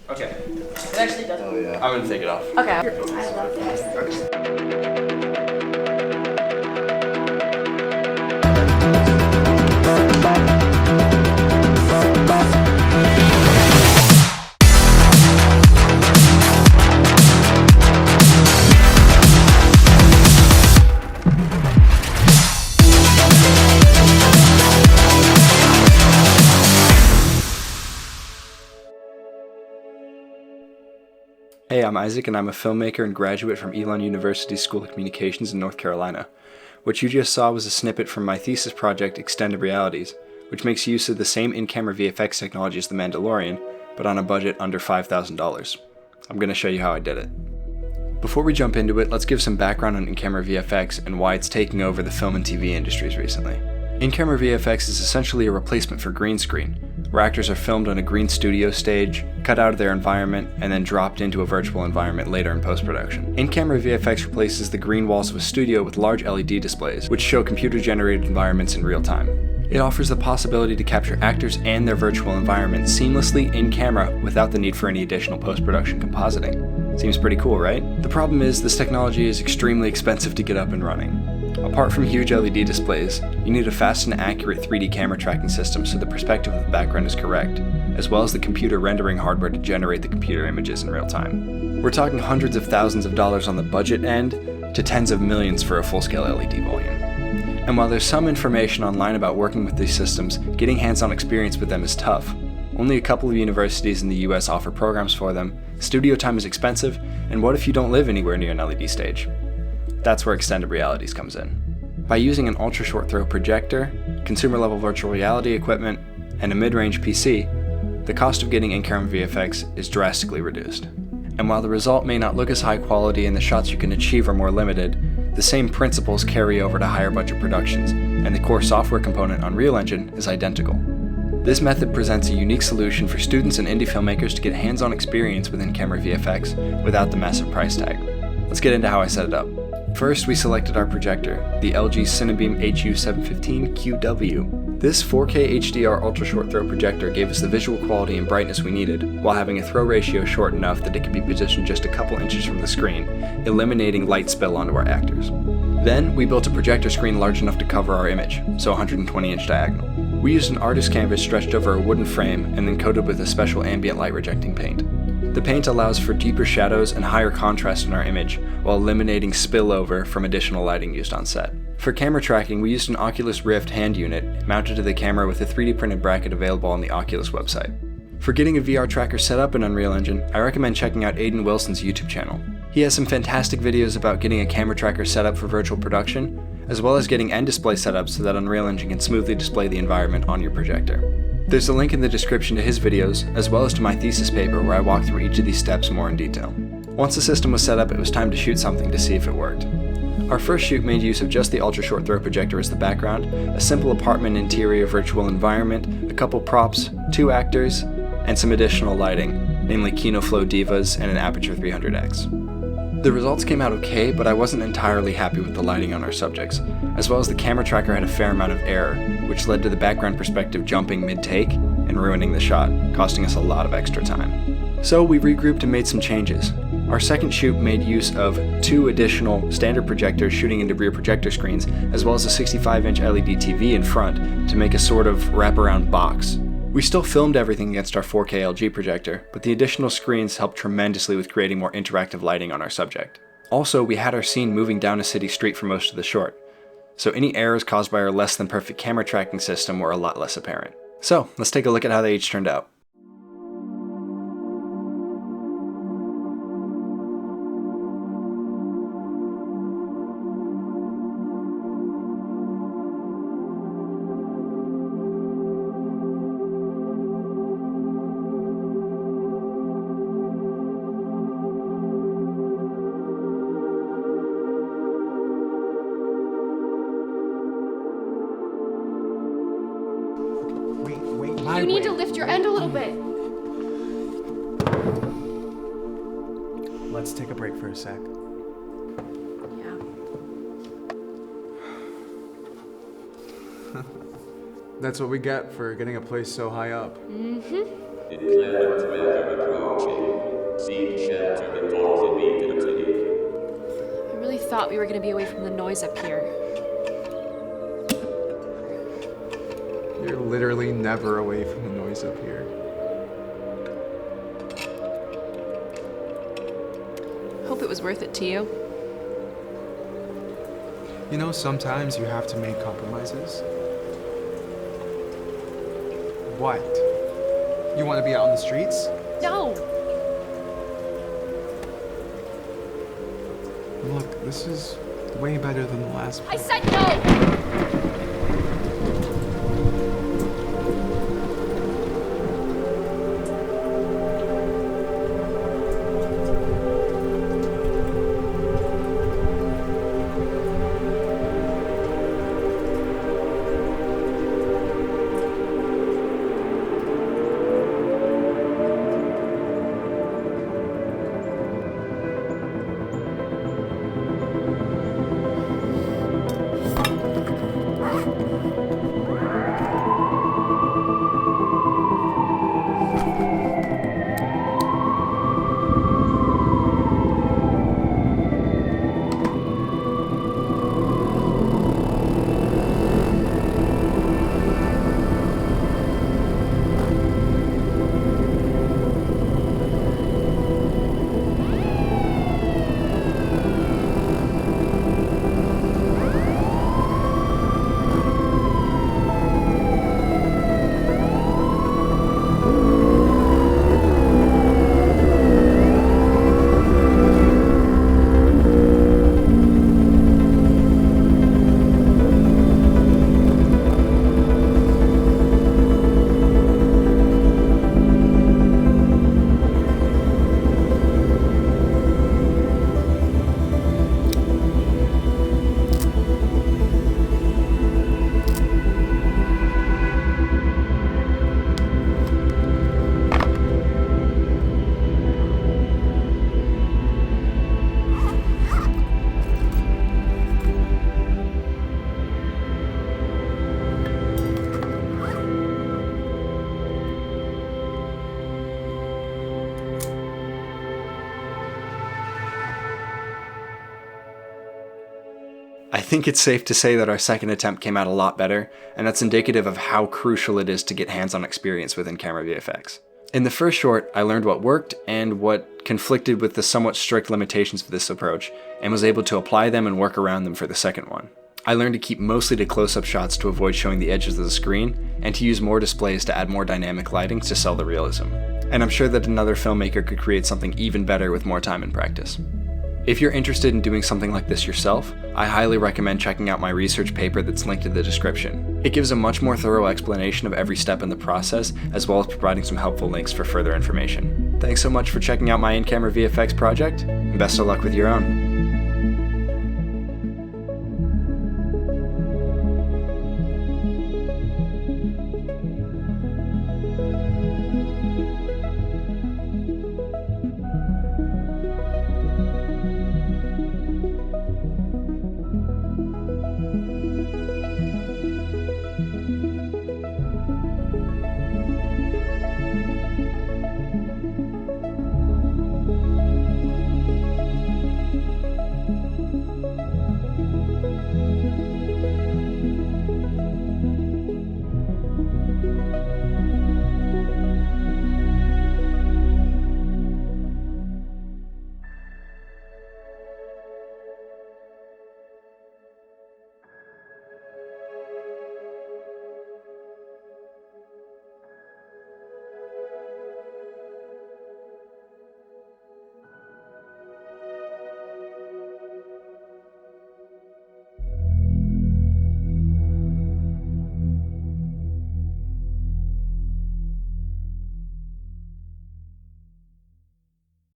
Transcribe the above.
Okay. It actually doesn't. Oh yeah. I'm gonna take it off. Okay. I love this. Hey, I'm Isaac and I'm a filmmaker and graduate from Elon University School of Communications in North Carolina. What you just saw was a snippet from my thesis project, Extended Realities, which makes use of the same in-camera VFX technology as The Mandalorian, but on a budget under $5,000. I'm going to show you how I did it. Before we jump into it, let's give some background on in-camera VFX and why it's taking over the film and TV industries recently. In-camera VFX is essentially a replacement for green screen, where actors are filmed on a green studio stage, cut out of their environment, and then dropped into a virtual environment later in post-production. In-camera VFX replaces the green walls of a studio with large LED displays, which show computer-generated environments in real time. It offers the possibility to capture actors and their virtual environment seamlessly in-camera without the need for any additional post-production compositing. Seems pretty cool, right? The problem is this technology is extremely expensive to get up and running. Apart from huge LED displays, you need a fast and accurate 3D camera tracking system so the perspective of the background is correct, as well as the computer rendering hardware to generate the computer images in real time. We're talking hundreds of thousands of dollars on the budget end to tens of millions for a full-scale LED volume. And while there's some information online about working with these systems, getting hands-on experience with them is tough. Only a couple of universities in the US offer programs for them, studio time is expensive, and what if you don't live anywhere near an LED stage? That's where Extended Realities comes in. By using an ultra-short throw projector, consumer-level virtual reality equipment, and a mid-range PC, the cost of getting in-camera VFX is drastically reduced. And while the result may not look as high quality and the shots you can achieve are more limited, the same principles carry over to higher budget productions, and the core software component on Unreal Engine is identical. This method presents a unique solution for students and indie filmmakers to get hands-on experience with in-camera VFX without the massive price tag. Let's get into how I set it up. First, we selected our projector, the LG Cinebeam HU715QW. This 4K HDR ultra-short throw projector gave us the visual quality and brightness we needed, while having a throw ratio short enough that it could be positioned just a couple inches from the screen, eliminating light spill onto our actors. Then, we built a projector screen large enough to cover our image, so 120-inch diagonal. We used an artist canvas stretched over a wooden frame and then coated with a special ambient light rejecting paint. The paint allows for deeper shadows and higher contrast in our image, while eliminating spillover from additional lighting used on set. For camera tracking, we used an Oculus Rift hand unit mounted to the camera with a 3D printed bracket available on the Oculus website. For getting a VR tracker set up in Unreal Engine, I recommend checking out Aiden Wilson's YouTube channel. He has some fantastic videos about getting a camera tracker set up for virtual production, as well as getting end display set up so that Unreal Engine can smoothly display the environment on your projector. There's a link in the description to his videos, as well as to my thesis paper where I walk through each of these steps more in detail. Once the system was set up, it was time to shoot something to see if it worked. Our first shoot made use of just the ultra-short throw projector as the background, a simple apartment interior virtual environment, a couple props, 2 actors, and some additional lighting, namely KinoFlow Divas and an Aperture 300X. The results came out okay, but I wasn't entirely happy with the lighting on our subjects, as well as the camera tracker had a fair amount of error, which led to the background perspective jumping mid-take and ruining the shot, costing us a lot of extra time. So we regrouped and made some changes. Our second shoot made use of 2 additional standard projectors shooting into rear projector screens, as well as a 65-inch LED TV in front to make a sort of wraparound box. We still filmed everything against our 4K LG projector, but the additional screens helped tremendously with creating more interactive lighting on our subject. Also, we had our scene moving down a city street for most of the short, so any errors caused by our less than perfect camera tracking system were a lot less apparent. So, let's take a look at how they each turned out. You need to lift your end a little bit. Let's take a break for a sec. Yeah. That's what we get for getting a place so high up. Mm-hmm. Declare to make a approach. I really thought we were gonna be away from the noise up here. You're literally never away from the noise up here. Hope it was worth it to you. You know, sometimes you have to make compromises. What? You want to be out on the streets? No! Look, this is way better than the last one. I said no! I think it's safe to say that our second attempt came out a lot better, and that's indicative of how crucial it is to get hands-on experience with in-camera VFX. In the first short, I learned what worked and what conflicted with the somewhat strict limitations of this approach, and was able to apply them and work around them for the second one. I learned to keep mostly to close-up shots to avoid showing the edges of the screen, and to use more displays to add more dynamic lighting to sell the realism. And I'm sure that another filmmaker could create something even better with more time and practice. If you're interested in doing something like this yourself, I highly recommend checking out my research paper that's linked in the description. It gives a much more thorough explanation of every step in the process, as well as providing some helpful links for further information. Thanks so much for checking out my in-camera VFX project, and best of luck with your own.